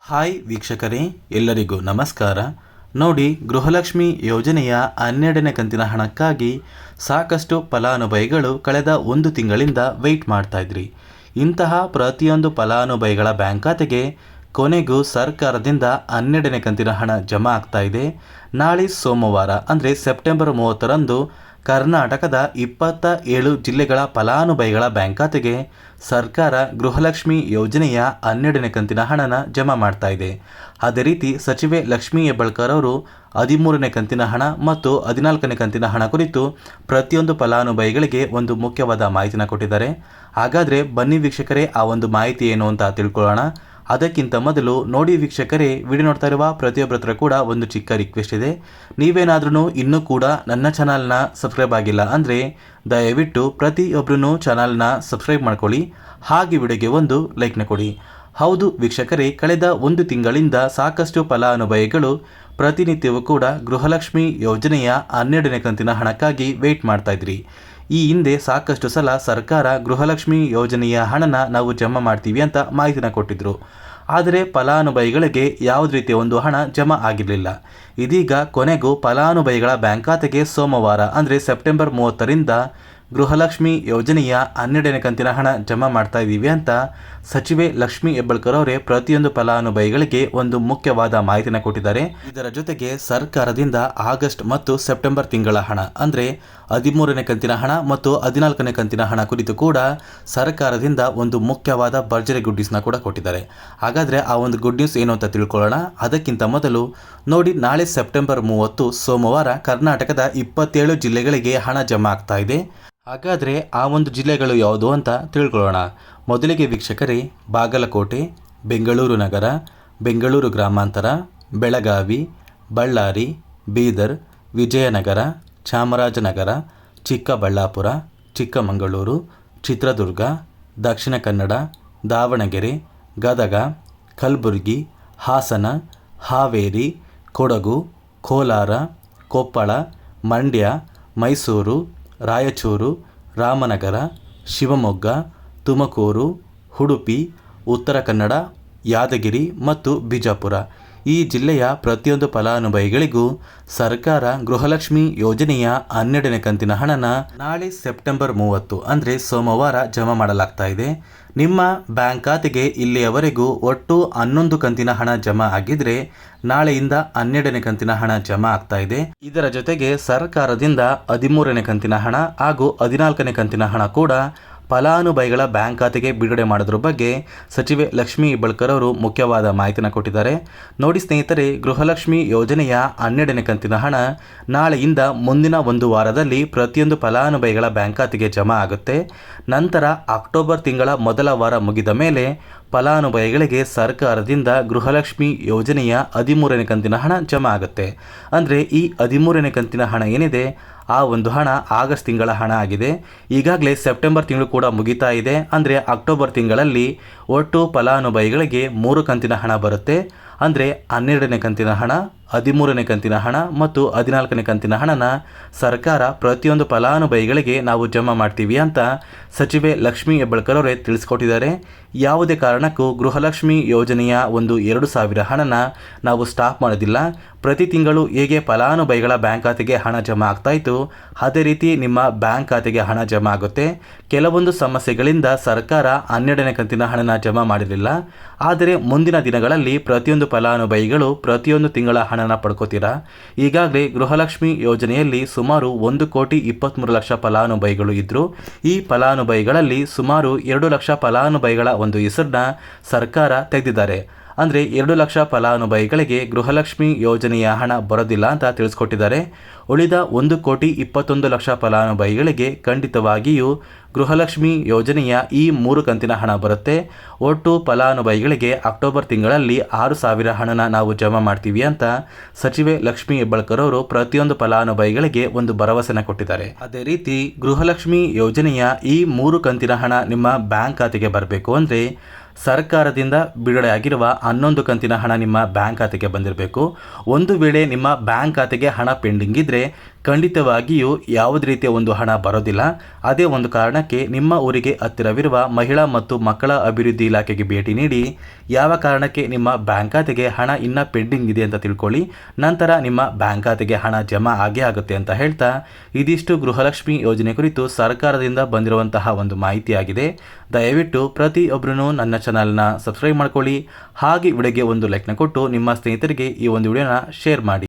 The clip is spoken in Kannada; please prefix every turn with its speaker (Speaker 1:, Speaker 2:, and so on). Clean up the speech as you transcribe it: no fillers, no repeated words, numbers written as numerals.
Speaker 1: ಹಾಯ್ ವೀಕ್ಷಕರೇ, ಎಲ್ಲರಿಗೂ ನಮಸ್ಕಾರ. ನೋಡಿ, ಗೃಹಲಕ್ಷ್ಮಿ ಯೋಜನೆಯ 12ನೇ ಕಂತಿನ ಹಣಕ್ಕಾಗಿ ಸಾಕಷ್ಟು ಫಲಾನುಭವಿಗಳು ಕಳೆದ 1 ತಿಂಗಳಿಂದ ವೆಯ್ಟ್ ಮಾಡ್ತಾ ಇದ್ರಿ. ಇಂತಹ ಪ್ರತಿಯೊಂದು ಫಲಾನುಭವಿಗಳ ಬ್ಯಾಂಕ್ ಖಾತೆಗೆ ಕೊನೆಗೂ ಸರ್ಕಾರದಿಂದ 12ನೇ ಕಂತಿನ ಹಣ ಜಮಾ ಆಗ್ತಾ ಇದೆ. ನಾಳೆ ಸೋಮವಾರ ಅಂದರೆ ಸೆಪ್ಟೆಂಬರ್ 30ರಂದು ಕರ್ನಾಟಕದ 27 ಜಿಲ್ಲೆಗಳ ಫಲಾನುಭವಿಗಳ ಬ್ಯಾಂಕ್ ಖಾತೆಗೆ ಸರ್ಕಾರ ಗೃಹಲಕ್ಷ್ಮಿ ಯೋಜನೆಯ 12ನೇ ಕಂತಿನ ಹಣನ ಜಮಾ ಮಾಡ್ತಾ ಇದೆ. ಅದೇ ರೀತಿ ಸಚಿವೆ ಲಕ್ಷ್ಮೀ ಹೆಬ್ಬಾಳ್ಕರ್ ಅವರು 13ನೇ ಕಂತಿನ ಹಣ ಮತ್ತು 14ನೇ ಕಂತಿನ ಹಣ ಕುರಿತು ಪ್ರತಿಯೊಂದು ಫಲಾನುಭವಿಗಳಿಗೆ ಒಂದು ಮುಖ್ಯವಾದ ಮಾಹಿತಿನ ಕೊಟ್ಟಿದ್ದಾರೆ. ಹಾಗಾದರೆ ಬನ್ನಿ ವೀಕ್ಷಕರೇ, ಆ ಒಂದು ಮಾಹಿತಿ ಏನು ಅಂತ ತಿಳ್ಕೊಳ್ಳೋಣ. ಅದಕ್ಕಿಂತ ಮೊದಲು ನೋಡಿ ವೀಕ್ಷಕರೇ, ವಿಡಿಯೋ ನೋಡ್ತಾ ಇರುವ ಪ್ರತಿಯೊಬ್ಬರ ಹತ್ರ ಕೂಡ ಒಂದು ಚಿಕ್ಕ ರಿಕ್ವೆಸ್ಟ್ ಇದೆ. ನೀವೇನಾದ್ರೂ ಇನ್ನೂ ಕೂಡ ನನ್ನ ಚಾನಲ್ನ ಸಬ್ಸ್ಕ್ರೈಬ್ ಆಗಿಲ್ಲ ಅಂದರೆ ದಯವಿಟ್ಟು ಪ್ರತಿಯೊಬ್ಬರೂ ಚಾನಲ್ನ ಸಬ್ಸ್ಕ್ರೈಬ್ ಮಾಡ್ಕೊಳ್ಳಿ, ಹಾಗೆ ವಿಡಿಯೋಗೆ ಒಂದು ಲೈಕ್ನ ಕೊಡಿ. ಹೌದು ವೀಕ್ಷಕರೇ, ಕಳೆದ 1 ತಿಂಗಳಿಂದ ಸಾಕಷ್ಟು ಫಲಾನುಭವಿಗಳು ಪ್ರತಿನಿತ್ಯವೂ ಕೂಡ ಗೃಹಲಕ್ಷ್ಮಿ ಯೋಜನೆಯ 12ನೇ ಕಂತಿನ ಹಣಕ್ಕಾಗಿ ವೆಯ್ಟ್ ಮಾಡ್ತಾ ಇದ್ರಿ. ಈ ಹಿಂದೆ ಸಾಕಷ್ಟು ಸಲ ಸರ್ಕಾರ ಗೃಹಲಕ್ಷ್ಮಿ ಯೋಜನೆಯ ಹಣನ ನಾವು ಜಮಾ ಮಾಡ್ತೀವಿ ಅಂತ ಮಾಹಿತಿನ ಕೊಟ್ಟಿದ್ರು. ಆದರೆ ಫಲಾನುಭವಿಗಳಿಗೆ ಯಾವುದೇ ರೀತಿಯ ಒಂದು ಹಣ ಜಮಾ ಆಗಿರಲಿಲ್ಲ. ಇದೀಗ ಕೊನೆಗೂ ಫಲಾನುಭವಿಗಳ ಬ್ಯಾಂಕ್ ಖಾತೆಗೆ ಸೋಮವಾರ ಅಂದರೆ ಸೆಪ್ಟೆಂಬರ್ 30ರಿಂದ ಗೃಹಲಕ್ಷ್ಮಿ ಯೋಜನೆಯ 12ನೇ ಕಂತಿನ ಹಣ ಜಮಾ ಮಾಡ್ತಾ ಇದ್ದೀವಿ ಅಂತ ಸಚಿವೆ ಲಕ್ಷ್ಮೀ ಹೆಬ್ಬಾಳ್ಕರ್ ಅವರೇ ಪ್ರತಿಯೊಂದು ಫಲಾನುಭವಿಗಳಿಗೆ ಒಂದು ಮುಖ್ಯವಾದ ಮಾಹಿತಿನ ಕೊಟ್ಟಿದ್ದಾರೆ. ಇದರ ಜೊತೆಗೆ ಸರ್ಕಾರದಿಂದ ಆಗಸ್ಟ್ ಮತ್ತು ಸೆಪ್ಟೆಂಬರ್ ತಿಂಗಳ ಹಣ ಅಂದರೆ 13ನೇ ಕಂತಿನ ಹಣ ಮತ್ತು 14ನೇ ಕಂತಿನ ಹಣ ಕುರಿತು ಕೂಡ ಸರ್ಕಾರದಿಂದ ಒಂದು ಮುಖ್ಯವಾದ ಭರ್ಜರಿ ಗುಡ್ ನ್ಯೂಸ್ನ ಕೂಡ ಕೊಟ್ಟಿದ್ದಾರೆ. ಹಾಗಾದರೆ ಆ ಒಂದು ಗುಡ್ ನ್ಯೂಸ್ ಏನು ಅಂತ ತಿಳ್ಕೊಳ್ಳೋಣ. ಅದಕ್ಕಿಂತ ಮೊದಲು ನೋಡಿ, ನಾಳೆ ಸೆಪ್ಟೆಂಬರ್ 30 ಸೋಮವಾರ ಕರ್ನಾಟಕದ 27 ಜಿಲ್ಲೆಗಳಿಗೆ ಹಣ ಜಮಾ ಆಗ್ತಾ ಇದೆ. ಹಾಗಾದರೆ ಆ ಒಂದು ಜಿಲ್ಲೆಗಳು ಯಾವುದು ಅಂತ ತಿಳ್ಕೊಳ್ಳೋಣ. ಮೊದಲಿಗೆ ವೀಕ್ಷಕರೇ, ಬಾಗಲಕೋಟೆ, ಬೆಂಗಳೂರು ನಗರ, ಬೆಂಗಳೂರು ಗ್ರಾಮಾಂತರ, ಬೆಳಗಾವಿ, ಬಳ್ಳಾರಿ, ಬೀದರ್, ವಿಜಯನಗರ, ಚಾಮರಾಜನಗರ, ಚಿಕ್ಕಬಳ್ಳಾಪುರ, ಚಿಕ್ಕಮಗಳೂರು, ಚಿತ್ರದುರ್ಗ, ದಕ್ಷಿಣ ಕನ್ನಡ, ದಾವಣಗೆರೆ, ಗದಗ, ಕಲಬುರಗಿ, ಹಾಸನ, ಹಾವೇರಿ, ಕೊಡಗು, ಕೋಲಾರ, ಕೊಪ್ಪಳ, ಮಂಡ್ಯ, ಮೈಸೂರು, ರಾಯಚೂರು, ರಾಮನಗರ, ಶಿವಮೊಗ್ಗ, ತುಮಕೂರು, ಉಡುಪಿ, ಉತ್ತರ ಕನ್ನಡ, ಯಾದಗಿರಿ ಮತ್ತು ಬಿಜಾಪುರ ಈ ಜಿಲ್ಲೆಯ ಪ್ರತಿಯೊಂದು ಫಲಾನುಭವಿಗಳಿಗೂ ಸರ್ಕಾರ ಗೃಹಲಕ್ಷ್ಮಿ ಯೋಜನೆಯ 12ನೇ ಕಂತಿನ ಹಣನ ನಾಳೆ ಸೆಪ್ಟೆಂಬರ್ 30 ಅಂದರೆ ಸೋಮವಾರ ಜಮಾ ಮಾಡಲಾಗ್ತಾ ಇದೆ. ನಿಮ್ಮ ಬ್ಯಾಂಕ್ ಖಾತೆಗೆ ಇಲ್ಲಿಯವರೆಗೂ ಒಟ್ಟು 11 ಕಂತಿನ ಹಣ ಜಮಾ ಆಗಿದ್ರೆ ನಾಳೆಯಿಂದ 12ನೇ ಕಂತಿನ ಹಣ ಜಮಾ ಆಗ್ತಾ ಇದೆ. ಇದರ ಜೊತೆಗೆ ಸರ್ಕಾರದಿಂದ 13ನೇ ಕಂತಿನ ಹಣ ಹಾಗೂ 14ನೇ ಕಂತಿನ ಹಣ ಕೂಡ ಫಲಾನುಭವಿಗಳ ಬ್ಯಾಂಕ್ ಖಾತೆಗೆ ಬಿಡುಗಡೆ ಮಾಡೋದ್ರ ಬಗ್ಗೆ ಸಚಿವೆ ಲಕ್ಷ್ಮೀ ಹೆಬ್ಬಾಳ್ಕರ್ ಅವರು ಮುಖ್ಯವಾದ ಮಾಹಿತಿನ ಕೊಟ್ಟಿದ್ದಾರೆ. ನೋಡಿ ಸ್ನೇಹಿತರೆ, ಗೃಹಲಕ್ಷ್ಮಿ ಯೋಜನೆಯ 12ನೇ ಕಂತಿನ ಹಣ ನಾಳೆಯಿಂದ ಮುಂದಿನ 1 ವಾರದಲ್ಲಿ ಪ್ರತಿಯೊಂದು ಫಲಾನುಭವಿಗಳ ಬ್ಯಾಂಕ್ ಖಾತೆಗೆ ಜಮಾ ಆಗುತ್ತೆ. ನಂತರ ಅಕ್ಟೋಬರ್ ತಿಂಗಳ ಮೊದಲ ವಾರ ಮುಗಿದ ಮೇಲೆ ಫಲಾನುಭವಿಗಳಿಗೆ ಸರ್ಕಾರದಿಂದ ಗೃಹಲಕ್ಷ್ಮಿ ಯೋಜನೆಯ 13ನೇ ಕಂತಿನ ಹಣ ಜಮಾ ಆಗುತ್ತೆ. ಅಂದರೆ ಈ 13ನೇ ಕಂತಿನ ಹಣ ಏನಿದೆ ಆ ಒಂದು ಹಣ ಆಗಸ್ಟ್ ತಿಂಗಳ ಹಣ ಆಗಿದೆ. ಈಗಾಗಲೇ ಸೆಪ್ಟೆಂಬರ್ ತಿಂಗಳು ಕೂಡ ಮುಗಿತಾ ಇದೆ. ಅಂದರೆ ಅಕ್ಟೋಬರ್ ತಿಂಗಳಲ್ಲಿ ಒಟ್ಟು ಫಲಾನುಭವಿಗಳಿಗೆ 3 ಕಂತಿನ ಹಣ ಬರುತ್ತೆ. ಅಂದರೆ 12ನೇ ಕಂತಿನ ಹಣ, 13ನೇ ಕಂತಿನ ಹಣ ಮತ್ತು 14ನೇ ಕಂತಿನ ಹಣನ ಸರ್ಕಾರ ಪ್ರತಿಯೊಂದು ಫಲಾನುಭವಿಗಳಿಗೆ ನಾವು ಜಮಾ ಮಾಡ್ತೀವಿ ಅಂತ ಸಚಿವೆ ಲಕ್ಷ್ಮೀ ಹೆಬ್ಬಾಳ್ಕರ್ ಅವರೇ ತಿಳಿಸ್ಕೊಟ್ಟಿದ್ದಾರೆ. ಯಾವುದೇ ಕಾರಣಕ್ಕೂ ಗೃಹಲಕ್ಷ್ಮಿ ಯೋಜನೆಯ ಒಂದು 2,000 ಹಣನ ನಾವು ಸ್ಟಾಪ್ ಮಾಡೋದಿಲ್ಲ. ಪ್ರತಿ ತಿಂಗಳು ಹೇಗೆ ಫಲಾನುಭವಿಗಳ ಬ್ಯಾಂಕ್ ಖಾತೆಗೆ ಹಣ ಜಮಾ ಆಗ್ತಾ ಇತ್ತು ಅದೇ ರೀತಿ ನಿಮ್ಮ ಬ್ಯಾಂಕ್ ಖಾತೆಗೆ ಹಣ ಜಮಾ ಆಗುತ್ತೆ. ಕೆಲವೊಂದು ಸಮಸ್ಯೆಗಳಿಂದ ಸರ್ಕಾರ 12ನೇ ಕಂತಿನ ಹಣನ ಜಮಾ ಮಾಡಿರಲಿಲ್ಲ. ಆದರೆ ಮುಂದಿನ ದಿನಗಳಲ್ಲಿ ಪ್ರತಿಯೊಂದು ಫಲಾನುಭವಿಗಳು ಪ್ರತಿಯೊಂದು ತಿಂಗಳ ಹಣನ ಪಡ್ಕೋತೀರಾ. ಈಗಾಗಲೇ ಗೃಹಲಕ್ಷ್ಮಿ ಯೋಜನೆಯಲ್ಲಿ ಸುಮಾರು 1,23,00,000 ಫಲಾನುಭವಿಗಳು ಇದ್ದರು. ಈ ಫಲಾನುಭವಿಗಳಲ್ಲಿ ಸುಮಾರು 2 ಲಕ್ಷ ಫಲಾನುಭವಿಗಳ ಒಂದು ಹೆಸರನ್ನ ಸರ್ಕಾರ ತೆಗೆದಿದ್ದಾರೆ. ಅಂದರೆ 2 ಲಕ್ಷ ಫಲಾನುಭವಿಗಳಿಗೆ ಗೃಹಲಕ್ಷ್ಮಿ ಯೋಜನೆಯ ಹಣ ಬರೋದಿಲ್ಲ ಅಂತ ತಿಳಿಸ್ಕೊಟ್ಟಿದ್ದಾರೆ. ಉಳಿದ 1,21,00,000 ಫಲಾನುಭವಿಗಳಿಗೆ ಖಂಡಿತವಾಗಿಯೂ ಗೃಹಲಕ್ಷ್ಮಿ ಯೋಜನೆಯ ಈ 3 ಕಂತಿನ ಹಣ ಬರುತ್ತೆ. ಒಟ್ಟು ಫಲಾನುಭವಿಗಳಿಗೆ ಅಕ್ಟೋಬರ್ ತಿಂಗಳಲ್ಲಿ 6,000 ಹಣನ ನಾವು ಜಮಾ ಮಾಡ್ತೀವಿ ಅಂತ ಸಚಿವೆ ಲಕ್ಷ್ಮೀ ಹೆಬ್ಬಾಳ್ಕರ್ ಅವರು ಪ್ರತಿಯೊಂದು ಫಲಾನುಭವಿಗಳಿಗೆ ಒಂದು ಭರವಸೆನ ಕೊಟ್ಟಿದ್ದಾರೆ. ಅದೇ ರೀತಿ ಗೃಹಲಕ್ಷ್ಮಿ ಯೋಜನೆಯ ಈ 3 ಕಂತಿನ ಹಣ ನಿಮ್ಮ ಬ್ಯಾಂಕ್ ಖಾತೆಗೆ ಬರಬೇಕು ಅಂದರೆ ಸರ್ಕಾರದಿಂದ ಬಿಡುಗಡೆ ಆಗಿರುವ 11 ಕಂತಿನ ಹಣ ನಿಮ್ಮ ಬ್ಯಾಂಕ್ ಖಾತೆಗೆ ಬಂದಿರಬೇಕು. ಒಂದು ವೇಳೆ ನಿಮ್ಮ ಬ್ಯಾಂಕ್ ಖಾತೆಗೆ ಹಣ ಪೆಂಡಿಂಗ್ ಇದ್ದರೆ ಖಂಡಿತವಾಗಿಯೂ ಯಾವುದೇ ರೀತಿಯ ಒಂದು ಹಣ ಬರೋದಿಲ್ಲ. ಅದೇ ಒಂದು ಕಾರಣಕ್ಕೆ ನಿಮ್ಮ ಊರಿಗೆ ಹತ್ತಿರವಿರುವ ಮಹಿಳಾ ಮತ್ತು ಮಕ್ಕಳ ಅಭಿವೃದ್ಧಿ ಇಲಾಖೆಗೆ ಭೇಟಿ ನೀಡಿ ಯಾವ ಕಾರಣಕ್ಕೆ ನಿಮ್ಮ ಬ್ಯಾಂಕ್ ಖಾತೆಗೆ ಹಣ ಇನ್ನೂ ಪೆಂಡಿಂಗ್ ಇದೆ ಅಂತ ತಿಳ್ಕೊಳ್ಳಿ. ನಂತರ ನಿಮ್ಮ ಬ್ಯಾಂಕ್ ಖಾತೆಗೆ ಹಣ ಜಮಾ ಆಗೇ ಆಗುತ್ತೆ ಅಂತ ಹೇಳ್ತಾ, ಇದಿಷ್ಟು ಗೃಹಲಕ್ಷ್ಮಿ ಯೋಜನೆ ಕುರಿತು ಸರ್ಕಾರದಿಂದ ಬಂದಿರುವಂತಹ ಒಂದು ಮಾಹಿತಿಯಾಗಿದೆ. ದಯವಿಟ್ಟು ಪ್ರತಿಯೊಬ್ಬರೂ ನನ್ನ ಚಾನಲ್ನ ಸಬ್ಸ್ಕ್ರೈಬ್ ಮಾಡ್ಕೊಳ್ಳಿ. ಹಾಗೆ ವಿಡಿಯೋಗೆ ಒಂದು ಲೈಕ್ನ ಕೊಟ್ಟು ನಿಮ್ಮ ಸ್ನೇಹಿತರಿಗೆ ಈ ಒಂದು ವಿಡಿಯೋನ ಶೇರ್ ಮಾಡಿ.